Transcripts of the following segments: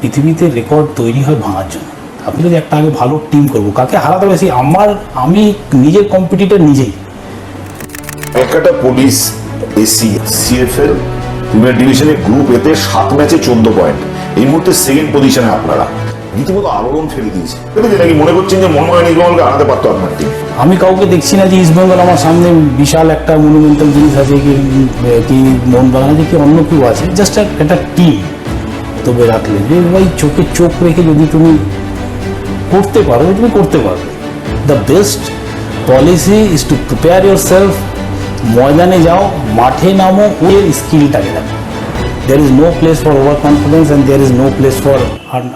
পৃথিবীতে রেকর্ড তৈরি হয় ভাঙার জন্য। আপনি যদি একটা আগে ভালো টিম করবো, কাকে হারাতে বেশি আমি নিজের কম্পিটিটর নিজেই। Calcutta police AC CFL premier ডিভিশনে গ্রুপ এতে 7 ম্যাচে 14 পয়েন্ট, এই মুহূর্তে সেকেন্ড পজিশনে আপনারা। রীতিমতো আলোড়ন ফেলে দিয়েছে, এটা নাকি মনে করছেন যে মোহনবাগান ইস্টবেঙ্গলকে হারাতে পারতো আপনার টিম? আমি কাউকে দেখছি না যে ইস্টবেঙ্গল আমার সামনে বিশাল একটা মনুমেন্টাল জিনিস আছে, কি মোহনবাগান আছে, কি অন্য কেউ আছে, জাস্ট একটা টিম। তবে রাখলে যে ভাই চোখে চোখ রেখে যদি তুমি করতে পারো, তুমি করতে পারবে। The best policy is to prepare your self. ময়দানে যাও, মাঠে নামো, ওর স্কিলটাকে দেখো। There is no place for overconfidence and there is no place for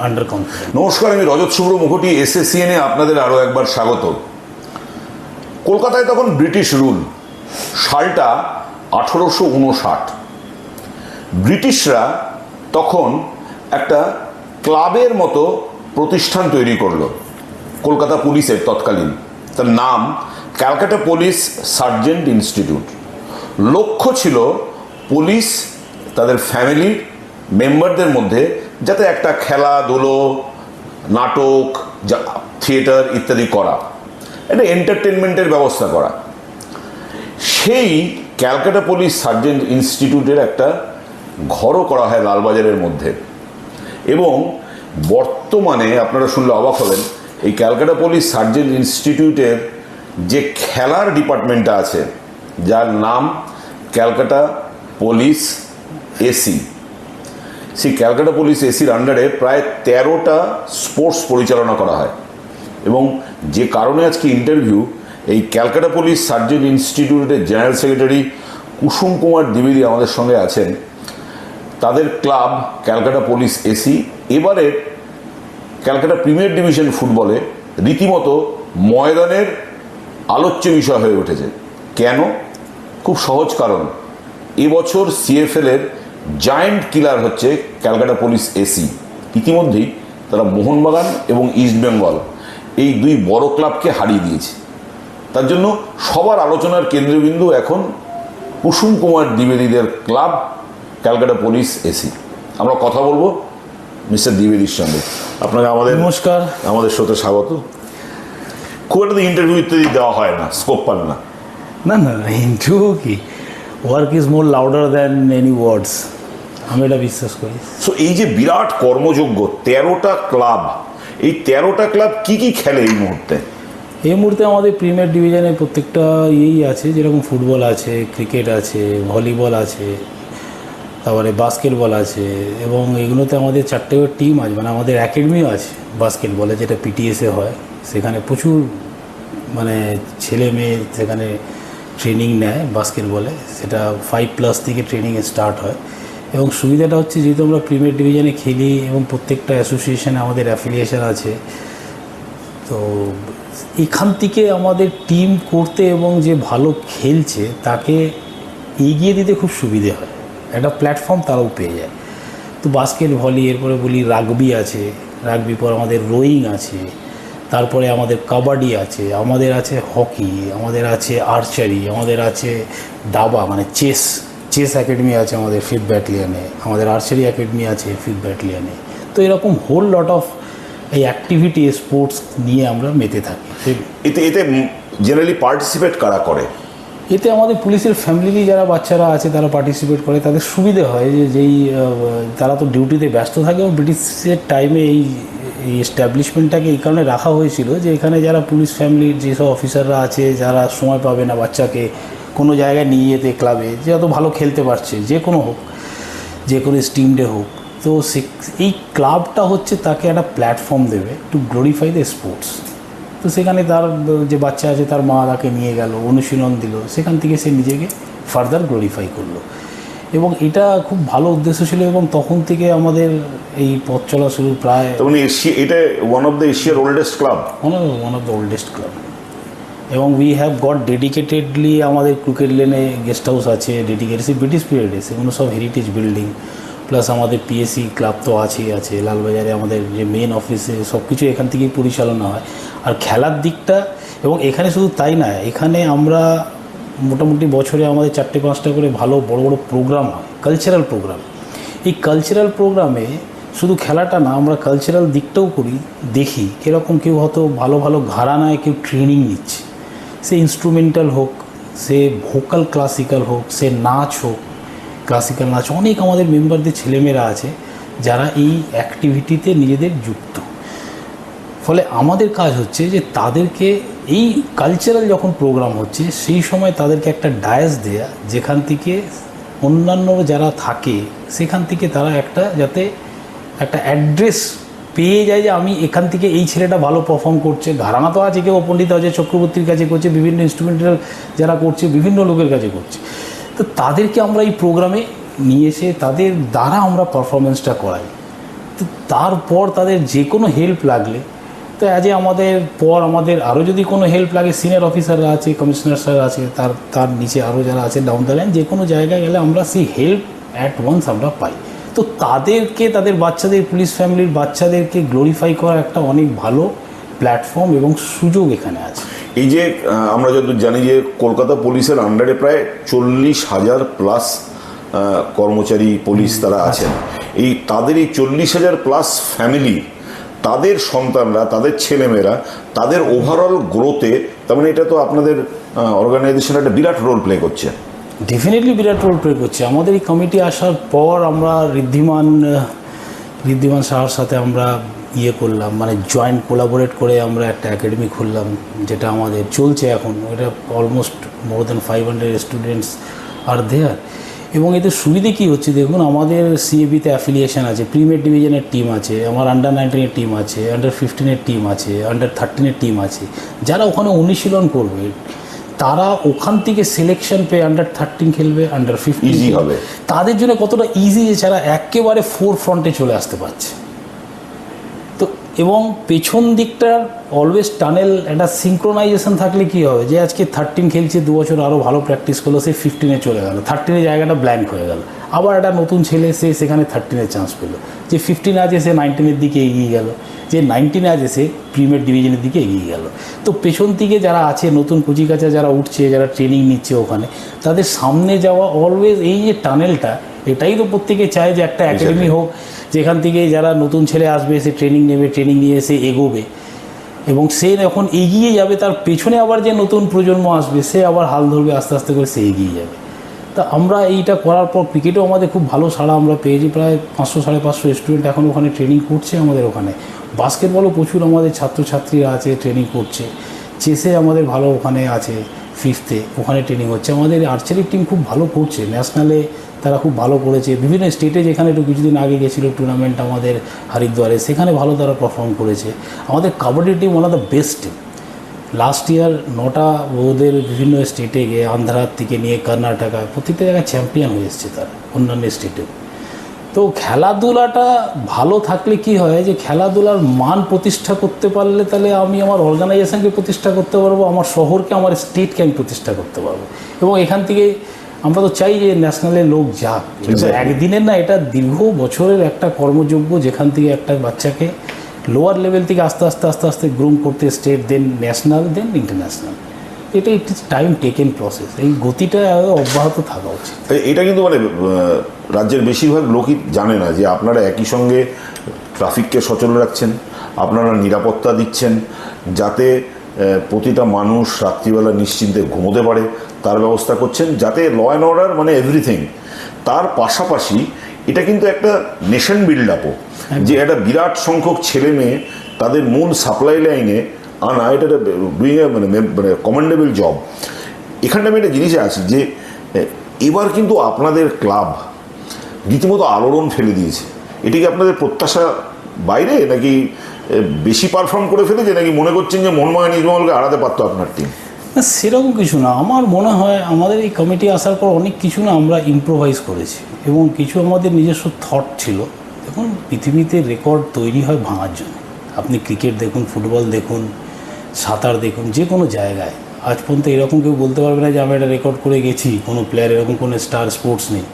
underconfidence. নমস্কার, আমি রজত শুভ্র মুখোটি, SSCN-এ আপনাদের আরও একবার স্বাগত। কলকাতায় তখন ব্রিটিশ রুল, সালটা 1859। ব্রিটিশরা তখন একটা ক্লাবের মতো প্রতিষ্ঠান তৈরি করলো কলকাতা পুলিশের তৎকালীন। তার নাম ক্যালকাটা পুলিশ সার্জেন্ট ইনস্টিটিউট। লক্ষ্য ছিল পুলিশ তাদের ফ্যামিলির মেম্বারদের মধ্যে যাতে একটা খেলাধুলো, নাটক, থিয়েটার ইত্যাদি করা, একটা এন্টারটেনমেন্টের ব্যবস্থা করা। সেই ক্যালকাটা পুলিশ সার্জেন্ট ইনস্টিটিউটের একটা ঘরও করা হয় লালবাজারের মধ্যে। এবং বর্তমানে আপনারা শুনলে অবাক হবেন, এই ক্যালকাটা পুলিশ সার্জেন্ট ইনস্টিটিউটের যে খেলার ডিপার্টমেন্টটা আছে, যার নাম ক্যালকাটা পুলিশ এসি, সেই ক্যালকাটা পুলিশ এসির আন্ডারে প্রায় 13টা স্পোর্টস পরিচালনা করা হয়। এবং যে কারণে আজকে ইন্টারভিউ, এই ক্যালকাটা পুলিশ সার্জেন্ট ইনস্টিটিউটের জেনারেল সেক্রেটারি কুসুম কুমার দ্বিবেদী আমাদের সঙ্গে আছেন। তাদের ক্লাব ক্যালকাটা পুলিশ এসি এবারে ক্যালকাটা প্রিমিয়ার ডিভিশন ফুটবলে রীতিমতো ময়দানের আলোচ্য বিষয় হয়ে উঠেছে। কেন? খুব সহজ কারণ, এবছর সিএফএল-এর জায়েন্ট কিলার হচ্ছে ক্যালকাটা পুলিশ এসি। ইতিমধ্যেই তারা মোহনবাগান এবং ইস্টবেঙ্গল এই দুই বড় ক্লাবকে হারিয়ে দিয়েছে। তার জন্য সবার আলোচনার কেন্দ্রবিন্দু এখন কুসুম কুমার দ্বিবেদীদের ক্লাব ক্যালকাটা পুলিশ এসি। আমরা কথা বলবো মিস্টার দ্বিবেদীর সঙ্গে। আপনাকে নমস্কার, আমাদের শোতে স্বাগত। খুব একটা ইন্টারভিউ ইত্যাদি দেওয়া হয় না, স্কোপ পান না। না না, ইন্টারভিউ কি, work is more louder than any words, আমি এটা বিশ্বাস করি। সো এই যে বিরাট কর্মযোগ্য 13টা ক্লাব, এই 13টা ক্লাব কি কি খেলে এই মুহূর্তে? এই মুহূর্তে আমাদের প্রিমিয়ার ডিভিশনে প্রত্যেকটা আছে, যেরকম ফুটবল আছে, ক্রিকেট আছে, ভলিবল আছে, তারপরে বাস্কেটবল আছে, এবং এগুলোতে আমাদের 4টে টিম আছে, মানে আমাদের একাডেমিও আছে বাস্কেটবলে, যেটা পিটিএসে হয়। সেখানে প্রচুর ছেলে মেয়ে সেখানে ট্রেনিং নেয় বাস্কেটবলে, সেটা 5+ থেকে ট্রেনিং স্টার্ট হয়। এবং সুবিধাটা হচ্ছে, যেহেতু আমরা প্রিমিয়ার ডিভিশনে খেলি এবং প্রত্যেকটা অ্যাসোসিয়েশনে আমাদের অ্যাফিলিয়েশন আছে, তো এখান থেকে আমাদের টিম করতে এবং যে ভালো খেলছে তাকে এগিয়ে দিতে খুব সুবিধে হয়, একটা প্ল্যাটফর্ম তারাও পেয়ে যায়। তো বাস্কেট, ভলি, এরপরে বলি রাগবি আছে, রাগবি পর আমাদের রোয়িং আছে, তারপরে আমাদের কাবাডি আছে, আমাদের আছে হকি, আমাদের আছে আর্চারি, আমাদের আছে দাবা চেস একাডেমি আছে আমাদের 5th ব্যাটালিয়নে, আমাদের আর্চারি একাডেমি আছে 5th ব্যাটালিয়নে। তো এরকম হোল লট অফ এই অ্যাক্টিভিটি স্পোর্টস নিয়ে আমরা মেতে থাকি। এতে জেনারেলি পার্টিসিপেট কারা করে? এতে আমাদের পুলিশের ফ্যামিলিরই যারা বাচ্চারা আছে তারা পার্টিসিপেট করে। তাদের সুবিধে হয় যেই তারা তো ডিউটিতে ব্যস্ত থাকে, এবং ব্রিটিশের টাইমে এই এস্টাবলিশমেন্টটাকে এই কারণে রাখা হয়েছিল যে এখানে যারা পুলিশ ফ্যামিলির যেসব অফিসাররা আছে, যারা সময় পাবে না বাচ্চাকে কোনো জায়গায় নিয়ে যেতে ক্লাবে, যে অত ভালো খেলতে পারছে, যে কোনো হোক, যে কোনো স্টিম ডে হোক, তো এই ক্লাবটা হচ্ছে তাকে একটা প্ল্যাটফর্ম দেবে টু গ্লোরিফাই দ্য স্পোর্টস। তো সেখানে তার যে বাচ্চা আছে তার মা তাকে নিয়ে গেল, অনুশীলন দিল, সেখান থেকে সে নিজেকে ফার্দার গ্লোরিফাই করলো। এবং এটা খুব ভালো উদ্দেশ্য ছিল, এবং তখন থেকে আমাদের এই পথ চলা শুরু। প্রায় এটা ওয়ান অফ দ্য এশিয়ার oldest club, one of the oldest club. এবং উই হ্যাভ গট ডেডিকেটেডলি আমাদের ক্রিকেট লেনে গেস্ট হাউস আছে ডেডিকেটেড, ব্রিটিশ পিরিয়ডে, সেগুলো সব হেরিটেজ বিল্ডিং। প্লাস আমাদের পিএসসি ক্লাব তো আছে লালবাজারে, আমাদের যে মেন অফিসে সব কিছু এখান থেকেই পরিচালনা হয়। আর খেলার দিকটা, এবং এখানে শুধু তাই না, এখানে আমরা মোটামুটি বছরে আমাদের 4-5টা করে ভালো বড় বড় প্রোগ্রাম হয়, কালচারাল প্রোগ্রাম। এই কালচারাল প্রোগ্রামে শুধু খেলাটা না, আমরা কালচারাল দিকটাও করি, দেখি কীরকম কেউ হয়তো ভালো ভালো ঘরানায় কেউ ট্রেনিং নিচ্ছে, সে ইনস্ট্রুমেন্টাল হোক, সে ভোকাল ক্লাসিক্যাল হোক, সে নাচ হোক, ক্লাসিক্যাল নাচ, অনেক আমাদের মেম্বারদের ছেলেমেয়েরা আছে যারা এই অ্যাক্টিভিটিতে নিজেদের যুক্ত। ফলে আমাদের কাজ হচ্ছে যে তাদেরকে এই কালচারাল যখন প্রোগ্রাম হচ্ছে সেই সময় তাদেরকে একটা ডায়াস দেয়া, যেখান থেকে অন্যান্য যারা থাকে সেখান থেকে তারা যাতে একটা অ্যাড্রেস পেয়ে যায় যে আমি এখান থেকে এই ছেলেটা ভালো পারফর্ম করছে। ঘরানা তো আছে, কেউ পণ্ডিত অজয় চক্রবর্তীর কাছে করছে, বিভিন্ন ইনস্ট্রুমেন্টাল যারা করছে বিভিন্ন লোকের কাছে করছে। তো তাদেরকে আমরা এই প্রোগ্রামে নিয়ে এসে তাদের দ্বারা আমরা পারফরমেন্সটা করাই। তো তারপর তাদের যে কোনো হেল্প লাগলে, তো আমাদের আরও যদি কোনো হেল্প লাগে, সিনিয়র অফিসাররা আছে, কমিশনার স্যার আছে, তার নিচে আরও যারা আছে ডাউন দ্য লাইন, যে কোনো জায়গায় গেলে আমরা সেই হেল্প অ্যাট ওয়ান্স আমরা পাই। তো তাদের বাচ্চাদের, পুলিশ ফ্যামিলির বাচ্চাদেরকে গ্লোরিফাই করার একটা অনেক ভালো প্ল্যাটফর্ম এবং সুযোগ এখানে আছে। এই যে আমরা যতদূর জানি যে কলকাতা পুলিশের আন্ডারে প্রায় 40,000 প্লাস কর্মচারী পুলিশ তারা আছেন। তাদের এই 40,000 প্লাস ফ্যামিলি, তাদের সন্তানরা, তাদের ছেলেমেয়েরা, তাদের ওভারঅল গ্রোথে, তার মানে এটা তো আপনাদের অর্গানাইজেশন একটা বিরাট রোল প্লে করছে। ডেফিনেটলি বিরাট রোল প্লে করছে। আমাদের এই কমিটি আসার পর আমরা ঋদ্ধিমান সাহার সাথে আমরা করলাম, মানে জয়েন্ট কোলাবোরেট করে আমরা একটা একাডেমি খুললাম, যেটা আমাদের চলছে এখন। এটা almost more than 500 students are দেয়ার। এবং এতে সুবিধে কী হচ্ছে দেখুন, আমাদের সিএবিতে অ্যাফিলিয়েশন আছে, প্রিমিয়ার ডিভিশনের টিম আছে, আমার আন্ডার 19-এর টিম আছে, আন্ডার 15-এর টিম আছে, আন্ডার 13-এর টিম আছে, যারা ওখানে অনুশীলন করবে তারা ওখান থেকে সিলেকশন পেয়ে আন্ডার 13 খেলবে, আন্ডার 15 হবে। তাদের জন্য কতটা ইজি যে যারা একেবারে ফ্রন্টে চলে আসতে পারছে। তো এবং পেছন দিকটার অলওয়েজ টানেল একটা সিঙ্ক্রোনাইজেশন থাকলে কী হবে, যে আজকে 13 খেলছে, 2 বছর আরও ভালো প্র্যাকটিস করলো, সে 15-এ চলে গেল, 13-এর জায়গাটা ব্ল্যাঙ্ক হয়ে গেল। আবার একটা নতুন ছেলে সে সেখানে 13-এর চান্স পেলো, যে 15 আছে সে 19-এর দিকে এগিয়ে গেল, যে 19-এ আছে সে প্রিমিয়ার ডিভিশনের দিকে এগিয়ে গেল। তো পেছন দিকে যারা আছে, নতুন কচিকাচা যারা উঠছে, যারা ট্রেনিং নিচ্ছে ওখানে, তাদের সামনে যাওয়া অলওয়েজ এই যে টানেলটা, এটাই তো প্রত্যেকে চায় যে একটা একাডেমি হোক যেখান থেকে যারা নতুন ছেলে আসবে সে ট্রেনিং নেবে, ট্রেনিং নিয়ে সে এগোবে, এবং সে যখন এগিয়ে যাবে তার পেছনে আবার যে নতুন প্রজন্ম আসবে সে আবার হাল ধরবে, আস্তে আস্তে করে সে এগিয়ে যাবে। তা আমরা এইটা করার পর ক্রিকেটেও আমাদের খুব ভালো সাড়া আমরা পেয়েছি। প্রায় 500-550 স্টুডেন্ট এখন ওখানে ট্রেনিং করছে আমাদের ওখানে। বাস্কেটবলও প্রচুর আমাদের ছাত্রছাত্রীরা আছে, ট্রেনিং করছে। চেসে আমাদের ভালো ওখানে আছে, 5th-এ ওখানে ট্রেনিং হচ্ছে। আমাদের আর্চারি টিম খুব ভালো করছে, ন্যাশনালে তারা খুব ভালো করেছে। বিভিন্ন স্টেটে, যেখানে একটু কিছুদিন আগে গেছিলো টুর্নামেন্ট আমাদের হরিদ্বারে, সেখানে ভালো তারা পারফর্ম করেছে। আমাদের kabaddi team one of the best team. Last year 9টা ওদের বিভিন্ন স্টেটে গিয়ে, আন্ধ্রার থেকে নিয়ে কর্ণাটকা, প্রত্যেকটা জায়গায় চ্যাম্পিয়ন হয়ে এসছে তারা, অন্যান্য স্টেটেও। তো খেলাধুলাটা ভালো থাকলে কি হয়, যে খেলাধুলার মান প্রতিষ্ঠা করতে পারলে তাহলে আমি আমার অর্গানাইজেশনকে প্রতিষ্ঠা করতে পারবো, আমার শহরকে, আমার স্টেটকে আমি প্রতিষ্ঠা করতে পারবো। এবং এখান থেকে আমরা তো চাই যে ন্যাশনালে লোক যাক, একদিনের না, এটা দীর্ঘ বছরের একটা কর্মযোগ্য, যেখান থেকে একটা বাচ্চাকে লোয়ার লেভেল থেকে আস্তে আস্তে আস্তে আস্তে গ্রুম করতে, স্টেট, দেন ন্যাশনাল, দেন ইন্টারন্যাশনাল। এটা একটি টাইম টেকেন প্রসেস, এই গতিটা অব্যাহত থাকা উচিত। এটা কিন্তু মানে রাজ্যের বেশিরভাগ লোকই জানে না যে আপনারা একই সঙ্গে ট্রাফিককে সচল রাখছেন, আপনারা নিরাপত্তা দিচ্ছেন, যাতে প্রতিটা মানুষ রাত্রিবেলা নিশ্চিন্তে ঘুমোতে পারে তার ব্যবস্থা করছেন, যাতে ল অ্যান্ড অর্ডার মানে এভরিথিং। তার পাশাপাশি এটা কিন্তু একটা নেশন বিল্ড আপও, যে একটা বিরাট সংখ্যক ছেলে মেয়ে তাদের মূল সাপ্লাই লাইনে আনা, এটা ডুইং এ মানে কমেন্ডেবল জব। এখানটা আমি একটা জিনিসে আছি যে এবার কিন্তু আপনাদের ক্লাব রীতিমতো আলোড়ন ফেলে দিয়েছে। এটা কি আপনাদের প্রত্যাশা বাইরে, নাকি বেশি পারফর্ম করে ফেলেছে, নাকি মনে করছেন যে মনমোহন ইজমলকে হারাতে পারতো আপনার টিম? না, সেরকম কিছু না। আমার মনে হয় আমাদের এই কমিটি আসার পর অনেক কিছু না আমরা ইম্প্রোভাইজ করেছি, এবং কিছু আমাদের নিজস্ব থট ছিল। দেখুন, পৃথিবীতে রেকর্ড তৈরি হয় ভাঙার জন্য। আপনি ক্রিকেট দেখুন, ফুটবল দেখুন, সাঁতার দেখুন, যে কোনো জায়গায় আজ পর্যন্ত এরকম কেউ বলতে পারবে না যে আমি একটা রেকর্ড করে গেছি। কোনো প্লেয়ার, এরকম কোনো স্টার স্পোর্টস নেই,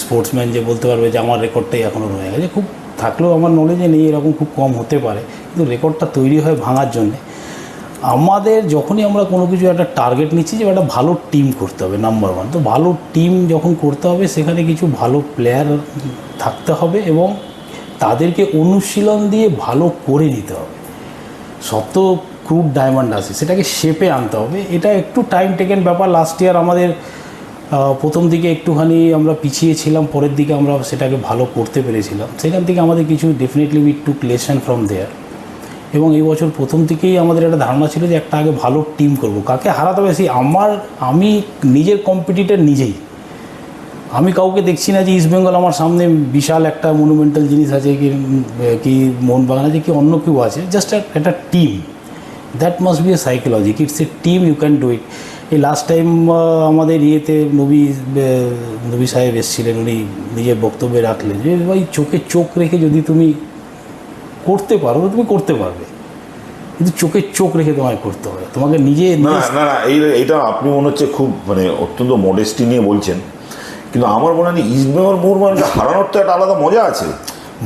স্পোর্টসম্যান যে বলতে পারবে যে আমার রেকর্ডটাই এখনও রয়ে গেছে। খুব থাকলেও আমার নলেজে নেই, এরকম খুব কম হতে পারে, কিন্তু রেকর্ডটা তৈরি হয় ভাঙার জন্যে। আমাদের যখনই আমরা কোনো কিছু একটা টার্গেট নিচ্ছি যে একটা ভালো টিম করতে হবে, নাম্বার 1, তো ভালো টিম যখন করতে হবে সেখানে কিছু ভালো প্লেয়ার থাকতে হবে, এবং তাদেরকে অনুশীলন দিয়ে ভালো করে নিতে হবে। সব তো ক্রুড ডায়মন্ড আছে, সেটাকে শেপে আনতে হবে। এটা একটু টাইম টেকেন ব্যাপার। লাস্ট ইয়ার আমাদের প্রথম দিকে একটুখানি আমরা পিছিয়ে ছিলাম, পরের দিকে আমরা সেটাকে ভালো করতে পেরেছিলাম। সেখান থেকে আমাদের কিছু definitely we took lesson from there. এবং এই বছর প্রথম থেকেই আমাদের একটা ধারণা ছিল যে একটা আগে ভালো টিম করব, কাকে হারাতে হবে। সেই আমি নিজের কম্পিটিটর নিজেই, আমি কাউকে দেখছি না যে ইস্টবেঙ্গল আমার সামনে বিশাল একটা মনুমেন্টাল জিনিস আছে কি মোহনবাগান আছে কি অন্য কেউ আছে। জাস্ট একটা team, that must be a psychology, it's a team, you can do it. এই লাস্ট টাইম আমাদের ইয়েতে নবী সাহেব এসেছিলেন, উনি নিজের বক্তব্যে রাখলেন যে ভাই চোখে চোখ রেখে যদি তুমি করতে পারো তুমি করতে পারবে, কিন্তু চোখে চোখ রেখে তোমায় করতে হবে, তোমাকে নিজে না না না এইটা আপনি মনে হচ্ছে খুব অত্যন্ত মডেস্টি নিয়ে বলছেন, কিন্তু আমার মনে হয় ইস্টবেঙ্গল মোহনবাগানকে হারানোর তো একটা আলাদা মজা আছে।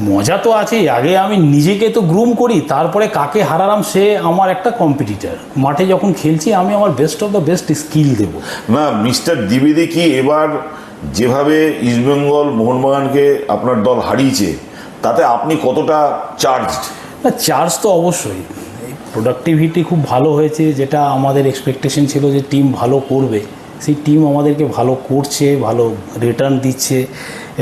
মজা তো আছেই। আগে আমি নিজেকে তো গ্রুম করি, তারপরে কাকে হারালাম সে আমার একটা কম্পিটিটার। মাঠে যখন খেলছি আমি আমার best of the best skill দেবো। না মিস্টার দ্বিবেদী কি এবার যেভাবে ইস্টবেঙ্গল মোহনবাগানকে আপনার দল হারিয়েছে তাতে আপনি কতটা চার্জড? না, চার্জ তো অবশ্যই। প্রোডাক্টিভিটি খুব ভালো হয়েছে, যেটা আমাদের এক্সপেকটেশন ছিল যে টিম ভালো করবে, সেই টিম আমাদেরকে ভালো করছে, ভালো রিটার্ন দিচ্ছে।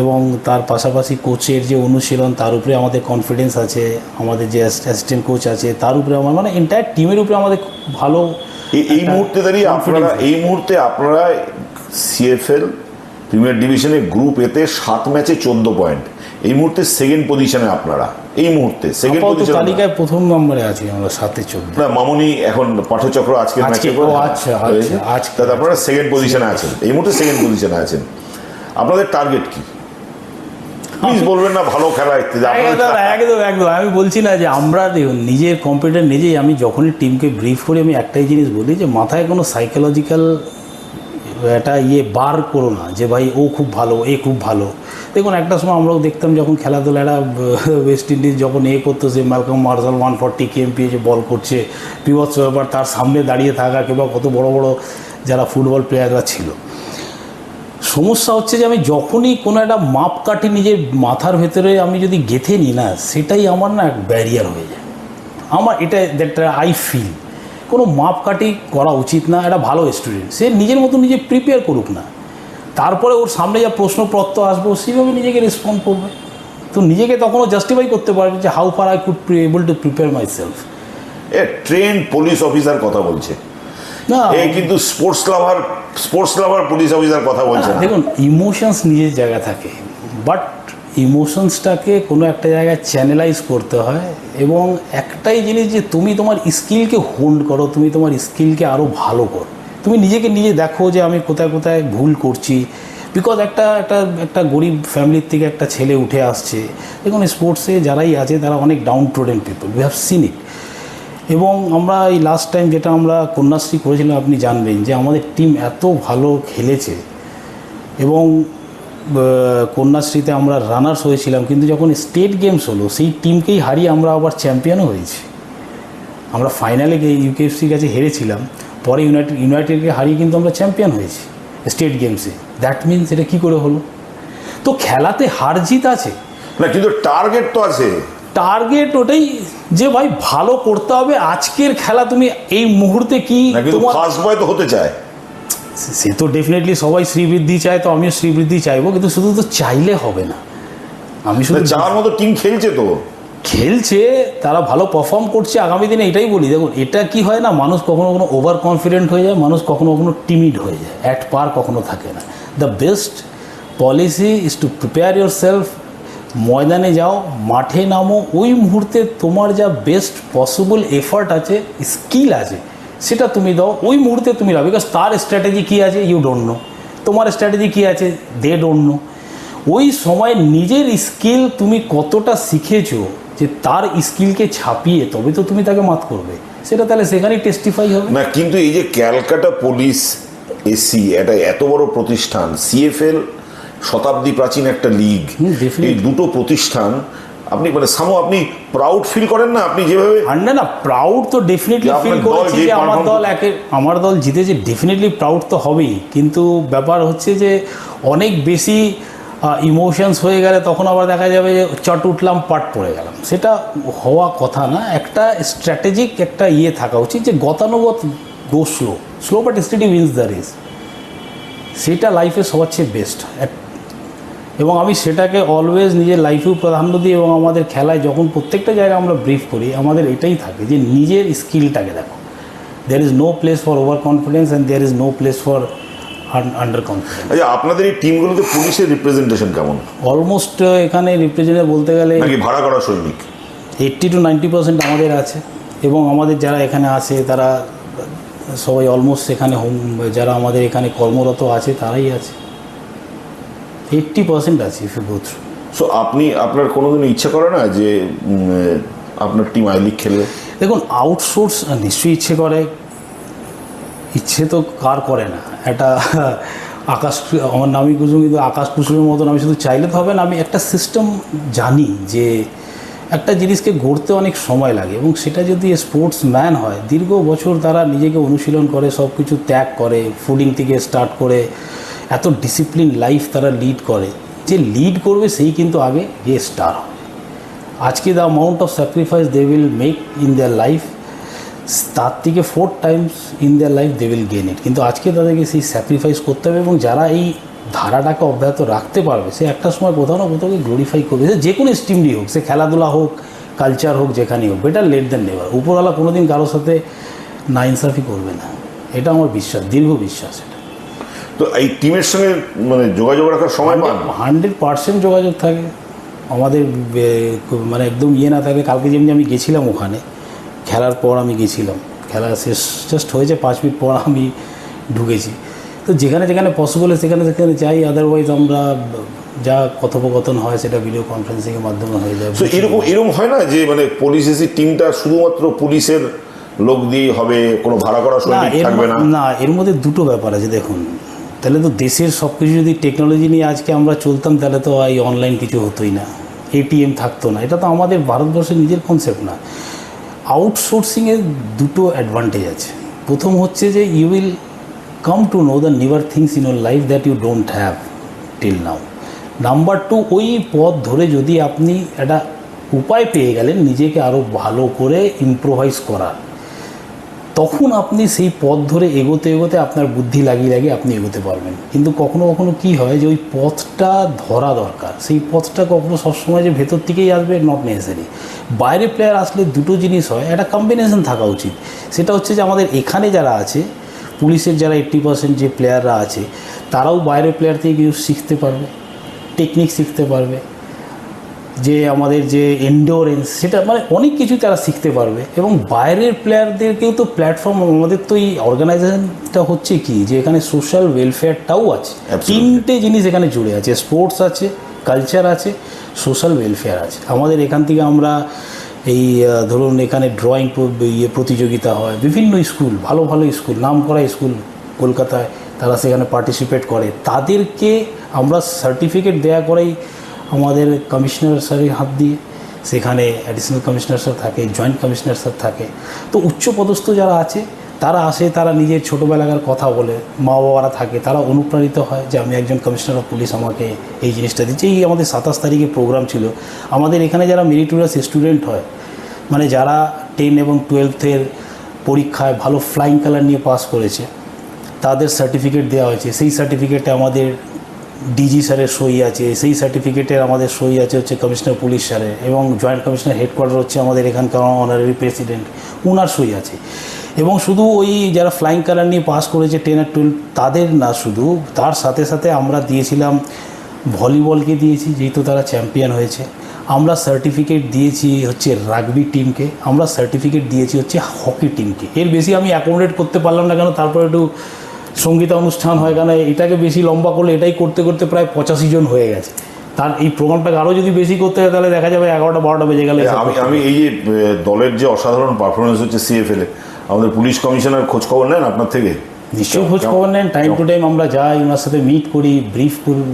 এবং তার পাশাপাশি কোচের যে অনুশীলন, তার উপরে আমাদের কনফিডেন্স আছে। আমাদের যে অ্যাসিস্ট্যান্ট কোচ আছে তার উপরে আমার এন্টায়ার টিমের উপরে আমাদের ভালো। এই মুহূর্তে দাঁড়িয়ে আপনারা সিএফএল প্রিমিয়ার ডিভিশনে গ্রুপ এতে 7 ম্যাচে 14 পয়েন্ট, এই মুহূর্তে সেকেন্ড পজিশনে আপনারা। এই মুহূর্তে সেকেন্ড পজিশন তালিকায় প্রথম নম্বরে আছি আমরা, 7-14। না মামনি এখন পাঠচক্র আজকের ম্যাচে আচ্ছা আপনারা সেকেন্ড পজিশনে আছেন, এই মুহূর্তে সেকেন্ড পজিশনে আছেন। আপনাদের টার্গেট কি প্লিজ বলবেন না? ভালো খেলা একদম একদম। আমি বলছি না যে আমরা দেখুন নিজের কম্পিউটার নিজেই। আমি যখনই টিমকে ব্রিফ করি আমি একটাই জিনিস বলি যে মাথায় কোনো সাইকোলজিক্যাল একটা বার করো না যে ভাই ও খুব ভালো, এ খুব ভালো। দেখুন একটা সময় আমরাও দেখতাম যখন খেলাধুলাটা ওয়েস্ট ইন্ডিজ যখন করতো, সে ম্যালকম মার্শাল 140 kmph বল করছে, বিভৎস ব্যাপার, তার সামনে দাঁড়িয়ে থাকা কিংবা কত বড় বড় যারা ফুটবল প্লেয়াররা ছিল। সমস্যা হচ্ছে যে আমি যখনই কোনো একটা মাপকাঠি নিজের মাথার ভেতরে আমি যদি গেঁথে নিই না, সেটাই আমার না এক ব্যারিয়ার হয়ে যায়। আমার এটা আই ফিল কোনো মাপকাঠি করা উচিত না। একটা ভালো স্টুডেন্ট সে নিজের মতো নিজে প্রিপেয়ার করুক না, তারপরে ওর সামনে যা প্রশ্নপত্র আসবে সেইভাবে নিজেকে রেসপন্ড করবে। তো নিজেকে তখনও জাস্টিফাই করতে পারবে যে how far I could able to prepare my self. Train police officer কথা বলছে না, কিন্তু স্পোর্টস লাভার পুলিশ অফিসার কথা বলছে না। দেখুন ইমোশনস নিজের জায়গা থাকে, বাট ইমোশনসটাকে কোনো একটা জায়গায় চ্যানেলাইজ করতে হয়। এবং একটাই জিনিস যে তুমি তোমার স্কিলকে হোল্ড করো, তুমি তোমার স্কিলকে আরও ভালো করো। তুমি নিজেকে নিজে দেখো যে আমি কোথায় কোথায় ভুল করছি। বিকজ একটা গরিব ফ্যামিলির থেকে একটা ছেলে উঠে আসছে। দেখুন স্পোর্টসে যারাই আছে তারা অনেক down trodden people, we have seen ইট। এবং আমরা এই লাস্ট টাইম যেটা আমরা কন্যাশ্রী করেছিলাম, আপনি জানবেন যে আমাদের টিম এত ভালো খেলেছে। এবং কন্যাশ্রীতে আমরা রানার্স হয়েছিলাম, কিন্তু যখন স্টেট গেমস হলো সেই টিমকেই হারিয়ে আমরা আবার চ্যাম্পিয়নও হয়েছি। আমরা ফাইনালে গিয়ে ইউকেএফসির কাছে হেরেছিলাম, পরে ইউনাইটেডকে হারিয়ে কিন্তু আমরা চ্যাম্পিয়ন হয়েছি স্টেট গেমসে। দ্যাট মিনস এটা কী করে হলো? তো খেলাতে হার জিত আছে না, কিন্তু টার্গেট তো আছে। টার্গেট ওটাই যে ভাই ভালো করতে হবে। আজকের খেলা তুমি এই মুহূর্তে কি তোমার ফার্স্ট বয় তো হতে চায়, সে তো ডেফিনেটলি সবাই শ্রীবৃদ্ধি চায়, তো আমিও শ্রীবৃদ্ধি চাইবো, কিন্তু শুধু তো চাইলে হবে না। আমি শুধু চাওয়ার মতো টিম খেলছে, তারা ভালো পারফর্ম করছে। আগামী দিনে এটাই বলি, দেখুন এটা কি হয় না, মানুষ কখনো কখনো ওভার কনফিডেন্ট হয়ে যায়, মানুষ কখনো কখনো টিমিড হয়ে যায়, অ্যাট পার কখনো থাকে না। The best policy is to prepare your self. ময়দানে যাও, মাঠে নামো, ওই মুহূর্তে তোমার যা বেস্ট পসিবল এফার্ট আছে, স্কিল আছে, সেটা তুমি দাও। ওই মুহূর্তে তুমি দাও, বিকজ তার স্ট্র্যাটেজি কী আছে ইউ ডোন্ট নো, তোমার স্ট্র্যাটেজি কী আছে দে ডোন্ট নো। ওই সময় নিজের স্কিল তুমি কতটা শিখেছো যে তার স্কিলকে ছাপিয়ে তবে তো তুমি তাকে মাত করবে, সেটা তাহলে সেখানেই টেস্টিফাই হবে না। কিন্তু এই যে ক্যালকাটা পুলিশ এসি এটা এত বড় প্রতিষ্ঠান, সিএফএল শতাব্দী প্রাচীন একটা লিগ, এই দুটো প্রতিষ্ঠান আপনি আপনি প্রাউড ফিল করেন না? আপনি যেভাবে না প্রাউড তো ডেফিনেটলি ফিল করেছি যে আমার দল জিতেছে, ডেফিনেটলি প্রাউড তো হবেই। কিন্তু ব্যাপার হচ্ছে যে অনেক বেশি ইমোশনস হয়ে গেলে তখন আবার দেখা যাবে যে চট উঠলাম পাট পড়ে গেলাম, সেটা হওয়া কথা না। একটা স্ট্র্যাটেজিক একটা থাকা উচিত যে গতানুগত go slow, slow but steady wins the race, সেটা লাইফে সবার চেয়ে বেস্ট। এবং আমি সেটাকে অলওয়েজ নিজের লাইফেও প্রাধান্য দিই, এবং আমাদের খেলায় যখন প্রত্যেকটা জায়গায় আমরা ব্রিফ করি আমাদের এটাই থাকে যে নিজের স্কিলটাকে দেখো। There is no place for over confidence and there is no place for under confidence. আচ্ছা, আপনাদের এই টিমগুলোতে পুলিশের রিপ্রেজেন্টেশন কেমন? অলমোস্ট এখানে রিপ্রেজেন্টেটিভ বলতে গেলে নাকি ভাড়া করা সৈনিক? 80 to 90% আমাদের আছে, এবং আমাদের যারা এখানে আছে তারা সবাই অলমোস্ট এখানে যারা আমাদের এখানে কর্মরত আছে তারাই আছে, 80% আছে if you go through. So আপনার কোনোদিন ইচ্ছা করে না যে আপনার টিম আই লিগ খেলবে? দেখুন, আউটসোর্স নিশ্চয়ই ইচ্ছে করে, ইচ্ছে তো কার করে না। একটা আকাশ, আমার নামই কুসুম, কিন্তু আকাশ কুসুমের মতন আমি শুধু চাইলে তো হবে না। আমি একটা সিস্টেম জানি যে একটা জিনিসকে গড়তে অনেক সময় লাগে, এবং সেটা যদি স্পোর্টসম্যান হয় দীর্ঘ বছর তারা নিজেকে অনুশীলন করে, সব কিছু ত্যাগ করে, ফুডিং থেকে স্টার্ট করে এত ডিসিপ্লিন লাইফ তারা লিড করে, যে লিড করবে সেই কিন্তু আগে গিয়ে স্টার হবে। আজকে the amount of sacrifice they will make in their life, তার থেকে 4 times in their life they will gain it. কিন্তু আজকে তাদেরকে সেই স্যাক্রিফাইস করতে হবে, এবং যারা এই ধারাটাকে অব্যাহত রাখতে পারবে সে একটা সময় কোথাও না কোথাও গ্লোরিফাই করবে, সে যে কোনো স্ট্রিমই হোক, সে খেলাধুলা হোক, কালচার হোক, যেখানেই হোক। বেটার লেট দেন নেভার। উপরওয়ালা কোনো দিন কারোর সাথে নাইনসাফি করবে না, এটা আমার বিশ্বাস, দীর্ঘ বিশ্বাস। এটা তো এই টিমের সঙ্গে মানে যোগাযোগ রাখার সময় পান? 100% যোগাযোগ থাকে আমাদের, মানে একদম না থাকে। কালকে যেমনি আমি গেছিলাম ওখানে, খেলার পর আমি গেছিলাম, খেলা শেষ জাস্ট হয়েছে 5 মিনিট পর আমি ঢুকেছি। তো যেখানে যেখানে পসিবল সেখানে সেখানে যাই, আদারওয়াইজ আমরা যা কথোপকথন হয় সেটা ভিডিও কনফারেন্সিংয়ের মাধ্যমে হয়ে যায়। এরকম হয় না যে মানে পুলিশ এসি টিমটা শুধুমাত্র পুলিশের লোক দিয়ে হবে, কোনো ভাড়া করা সৈনিক থাকবে না? না, এর মধ্যে দুটো ব্যাপার আছে। দেখুন, তাহলে তো দেশের সব কিছু যদি টেকনোলজি নিয়ে আজকে আমরা চলতাম তাহলে তো এই অনলাইন কিছু হতোই না, এটিএম থাকতো না। এটা তো আমাদের ভারতবর্ষের নিজের কনসেপ্ট না। আউটসোর্সিংয়ের দুটো অ্যাডভান্টেজ আছে। প্রথম হচ্ছে যে you will come to know the never things in your life that you don't have till now. Number 2, ওই পথ ধরে যদি আপনি একটা উপায় পেয়ে গেলেন নিজেকে আরও ভালো করে ইমপ্রোভাইজ করার, তখন আপনি সেই পথ ধরে এগোতে এগোতে আপনার বুদ্ধি লাগিয়ে লাগিয়ে আপনি এগোতে পারবেন। কিন্তু কখনো কখনো কী হয় যে ওই পথটা ধরা দরকার, সেই পথটা কখনো সবসময় যে ভেতর থেকেই আসবে নট নেসেসারি। বাইরে প্লেয়ার আসলে দুটো জিনিস হয়, একটা কম্বিনেশন থাকা উচিত। সেটা হচ্ছে যে আমাদের এখানে যারা আছে, পুলিশের যারা 80% যে প্লেয়াররা আছে, তারাও বাইরের প্লেয়ার থেকে কিছু শিখতে পারবে, টেকনিক শিখতে পারবে, যে আমাদের যে এন্ডোরেন্স সেটা মানে অনেক কিছু তারা শিখতে পারবে। এবং বাইরের প্লেয়ারদেরকেও তো প্ল্যাটফর্ম, আমাদের তো এই অর্গানাইজেশনটা হচ্ছে কি যে এখানে সোশ্যাল ওয়েলফেয়ারটাও আছে, 3টে জিনিস এখানে জুড়ে আছে, স্পোর্টস আছে, কালচার আছে, সোশ্যাল ওয়েলফেয়ার আছে। আমাদের এখান থেকে আমরা এই ধরুন এখানে ড্রয়িং প্রতিযোগিতা হয়, বিভিন্ন স্কুল, ভালো ভালো স্কুল, নাম করা স্কুল কলকাতায়, তারা সেখানে পার্টিসিপেট করে। তাদেরকে আমরা সার্টিফিকেট দেওয়া করাই আমাদের কমিশনার স্যারের হাত দিয়ে। সেখানে অ্যাডিশনাল কমিশনার স্যার থাকে, জয়েন্ট কমিশনার স্যার থাকে। তো উচ্চপদস্থ যারা আছে তারা আসে, তারা নিজের ছোটোবেলাকার কথা বলে, মা বাবারা থাকে, তারা অনুপ্রাণিত হয় যে আমি একজন কমিশনার অফ পুলিশ, আমাকে এই জিনিসটা দিচ্ছে। এই আমাদের 27 তারিখে প্রোগ্রাম ছিল। আমাদের এখানে যারা মেরিটোরিয়াস স্টুডেন্ট হয়, মানে যারা 10 এবং 12-এর পরীক্ষায় ভালো ফ্লাইং কালার নিয়ে পাস করেছে, তাদের সার্টিফিকেট দেওয়া হয়েছে। সেই সার্টিফিকেটে আমাদের ডিজি স্যারের সই আছে, সেই সার্টিফিকেটের আমাদের সই আছে হচ্ছে কমিশনার পুলিশ স্যারের, এবং জয়েন্ট কমিশনার হেডকোয়ার্টার হচ্ছে আমাদের এখানকার অনারারি প্রেসিডেন্ট, ওনার সই আছে। এবং শুধু ওই যারা ফ্লাইং কালার নিয়ে পাস করেছে 10 আর 12 তাদের না, শুধু তার সাথে সাথে আমরা দিয়েছিলাম ভলিবলকে দিয়েছি, যেহেতু তারা চ্যাম্পিয়ন হয়েছে। আমরা সার্টিফিকেট দিয়েছি হচ্ছে রাগবি টিমকে, আমরা সার্টিফিকেট দিয়েছি হচ্ছে হকি টিমকে। এর বেশি আমি অ্যাকোমোডেট করতে পারলাম না, কেন তারপর একটু সঙ্গীত অনুষ্ঠান হয়, কেন এটাকে বেশি লম্বা করলে এটাই করতে করতে প্রায় 85 জন হয়ে গেছে। তার এই প্রোগ্রামটাকে আরও যদি বেশি করতে হয় তাহলে দেখা যাবে 11টা-12টা বেজে গেলে। আমি এই যে দলের যে অসাধারণ পারফরমেন্স হচ্ছে CFL এ, আমাদের পুলিশ কমিশনার খোঁজ খবর নেন আপনার থেকে? নিশ্চয়ই খোঁজ খবর নেন, টাইম টু টাইম আমরা যাই, ওনার সাথে মিট করি,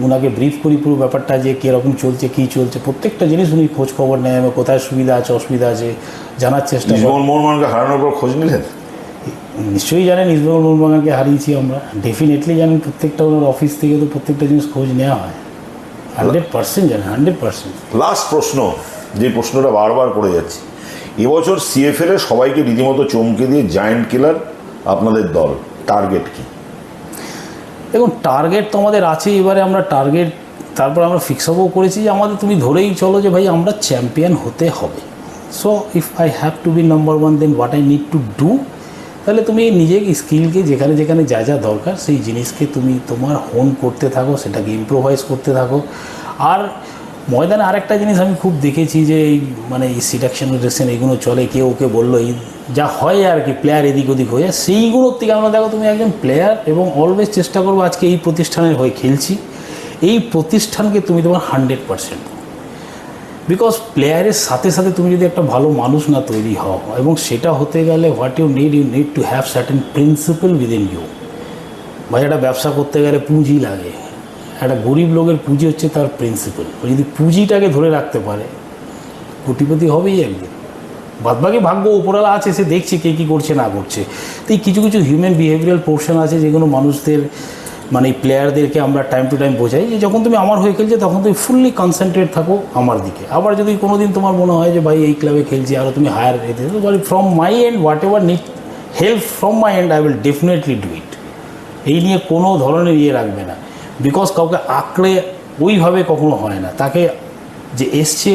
ওনাকে ব্রিফ করি পুরো ব্যাপারটা যে কীরকম চলছে, কী চলছে, প্রত্যেকটা জিনিস উনি খোঁজ খবর নেয়, কোথায় সুবিধা আছে অসুবিধা আছে জানার চেষ্টা করি। মোহনবাগানকে হারানোর পর খোঁজ নিলেন? নিশ্চয়ই জানেন, ইস্টবেঙ্গল মোহনবাগানকে হারিয়েছি আমরা, ডেফিনেটলি জানেন। প্রত্যেকটা ওনার অফিস থেকে তো প্রত্যেকটা জিনিস খোঁজ নেওয়া হয়, 100% জানে, 100%। লাস্ট প্রশ্ন, যে প্রশ্নটা বারবার করে যাচ্ছি, এবছর সিএফএল এ সবাইকে রীতিমতো চমকে দিয়ে জায়ান্ট কিলার আপনাদের দল, টার্গেট কি? দেখুন, টার্গেট তো আমাদের আছে, এবারে আমরা টার্গেট তারপর আমরা ফিক্স আপও করেছি যে আমাদের তুমি ধরেই চলো যে ভাই আমরা চ্যাম্পিয়ন হতে হবে। So if I have to be number one, then what I need to do, তাহলে তুমি নিজের স্কিলকে যেখানে যেখানে যা যা দরকার সেই জিনিসকে তুমি তোমার হোন করতে থাকো, সেটাকে ইম্প্রোভাইজ করতে থাকো। আর ময়দানে আরেকটা জিনিস আমি খুব দেখেছি যে এই মানে এই সিলেকশন রেশন এগুলো চলে, কেউ ওকে বললো এই যা হয় আর কি, প্লেয়ার এদিক ওদিক হয়ে যায়, সেইগুলোর থেকে আমরা দেখো তুমি একজন প্লেয়ার এবং অলওয়েজ চেষ্টা করবো আজকে এই প্রতিষ্ঠানের হয়ে খেলছি, এই প্রতিষ্ঠানকে তুমি তোমার 100%, বিকজ প্লেয়ারের সাথে সাথে তুমি যদি একটা ভালো মানুষ না তৈরি হও, এবং সেটা হতে গেলে what you need to have certain principle within you. ভাই একটা ব্যবসা করতে গেলে পুঁজি লাগে, একটা গরিব লোকের পুঁজি হচ্ছে তার প্রিন্সিপাল। যদি পুঁজিটাকে ধরে রাখতে পারে কোটিপতি হবেই একদিন। বাদবাকি ভাগ্য উপরওয়ালা আছে, সে দেখছে কে কী করছে না করছে। তো এই কিছু কিছু হিউম্যান বিহেভিয়ারাল পোর্শন আছে যেগুলো মানুষদের মানে প্লেয়ারদেরকে আমরা টাইম টু টাইম বোঝাই যে যখন তুমি আমার হয়ে খেলছো তখন তুমি ফুললি কনসেন্ট্রেট থাকো আমার দিকে। আবার যদি কোনো দিন তোমার মনে হয় যে ভাই এই ক্লাবে খেলছি আরও তুমি হায়ার এতে, from my and what ever need help from my and I will definitely do it. এই নিয়ে কোনো ধরনের ইয়ে রাখবে না, বিকজ কাউকে আঁকড়ে ওইভাবে কখনো হয় না। তাকে যে এসছে,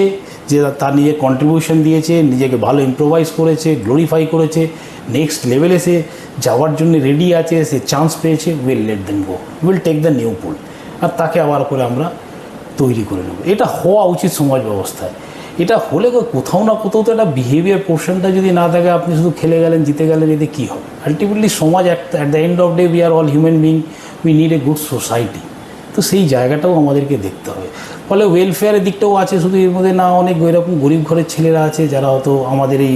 যে তার নিজের কন্ট্রিবিউশন দিয়েছে, নিজেকে ভালো ইম্প্রোভাইজ করেছে, গ্লোরিফাই করেছে, নেক্সট লেভেলে সে যাওয়ার জন্য রেডি আছে, সে চান্স পেয়েছে, will let them go, will take the new pool, আর তাকে আবার করে আমরা তৈরি করে নেব। এটা হওয়া উচিত সমাজ ব্যবস্থায়। এটা হলে কোথাও না কোথাও তো একটা বিহেভিয়ার পোর্শনটা যদি না থাকে, আপনি শুধু খেলে গেলেন জিতে গেলেন, এতে কী হবে? আলটিমেটলি সমাজ at the end off day we are all human being, we need a good society. তো সেই জায়গাটাও আমাদেরকে দেখতে হবে। ফলে ওয়েলফেয়ারের দিকটাও আছে, শুধু এর মধ্যে না, অনেক এরকম গরিব ঘরের ছেলেরা আছে যারা হয়তো আমাদের এই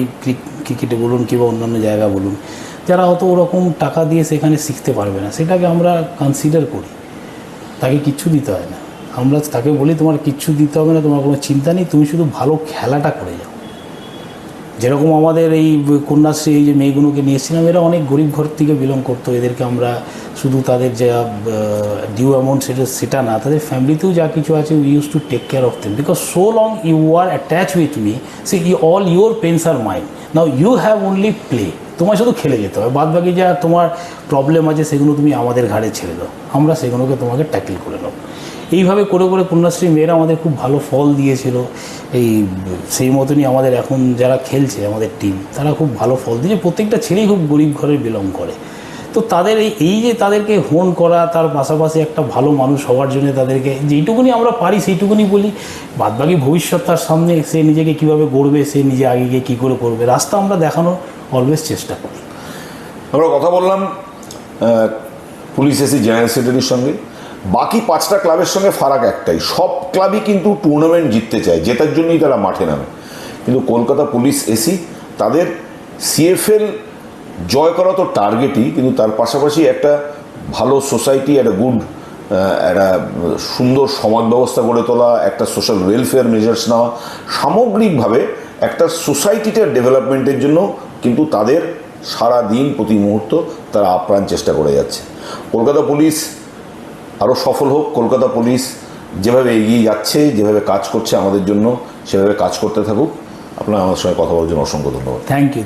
ক্রিকেটে বলুন কিংবা অন্যান্য জায়গা বলুন, যারা হয়তো ওরকম টাকা দিয়ে সেখানে শিখতে পারবে না, সেটাকে আমরা কনসিডার করি। তাকে কিচ্ছু দিতে হয় না, আমরা তাকে বলি তোমার কিচ্ছু দিতে হবে না, তোমার কোনো চিন্তা নেই, তুমি শুধু ভালো খেলাটা করে যাও। যেরকম আমাদের এই কন্যাশ্রী, এই যে মেয়েগুলোকে নিয়ে এসেছিলাম, এরা অনেক গরিব ঘর থেকে বিলং করতো। এদেরকে আমরা শুধু তাদের যা ডিউ অ্যামাউন্ট সেটা না, তাদের ফ্যামিলিতেও যা কিছু আছে, we use to take care of them, because so long you are attach with me, say all your pains are mind, now you have only play. তোমায় শুধু খেলে যেতে হবে, বাদ বাকি যা তোমার প্রবলেম আছে সেগুলো তুমি আমাদের ঘাড়ে ছেড়ে দাও, আমরা সেগুলোকে তোমাকে ট্যাকেল করে নেব। এইভাবে করে করে কন্যাশ্রী মেয়েরা আমাদের খুব ভালো ফল দিয়েছিল। এই সেই মতনই আমাদের এখন যারা খেলছে আমাদের টিম, তারা খুব ভালো ফল দিয়েছে। প্রত্যেকটা ছেলেই খুব গরিব ঘরে বিলং করে। তো তাদের এই যে তাদেরকে হোন করা, তার পাশাপাশি একটা ভালো মানুষ হওয়ার জন্য তাদেরকে যেইটুকুনি আমরা পারি সেইটুকুনি বলি, বাদবাকি ভবিষ্যৎ তার সামনে, সে নিজেকে কীভাবে গড়বে, সে নিজে আগে গিয়ে কী করে করবে, রাস্তা আমরা দেখানোর অলওয়েজ চেষ্টা করি। আমরা কথা বললাম পুলিশ এসি জেনারেল সেক্রেটারির সঙ্গে। বাকি 5টা ক্লাবের সঙ্গে ফারাক একটাই, সব ক্লাবই কিন্তু টুর্নামেন্ট জিততে চায়, জেতার জন্যই তারা মাঠে নামে। কিন্তু কলকাতা পুলিশ এসি তাদের সিএফএল জয় করা তো টার্গেটই, কিন্তু তার পাশাপাশি একটা ভালো সোসাইটি, একটা গুড, একটা সুন্দর সমাজ ব্যবস্থা গড়ে তোলা, একটা সোশ্যাল ওয়েলফেয়ার মেজার্স নেওয়া, সামগ্রিকভাবে একটা সোসাইটিটার ডেভেলপমেন্টের জন্য কিন্তু তাদের সারা দিন প্রতি মুহূর্ত তারা আপ্রাণ চেষ্টা করে যাচ্ছে। কলকাতা পুলিশ আরও সফল হোক। কলকাতা পুলিশ যেভাবে এগিয়ে যাচ্ছে, যেভাবে কাজ করছে আমাদের জন্য, সেভাবে কাজ করতে থাকুক। আপনারা আমার সঙ্গে কথা বলার জন্য অসংখ্য ধন্যবাদ। Thank you.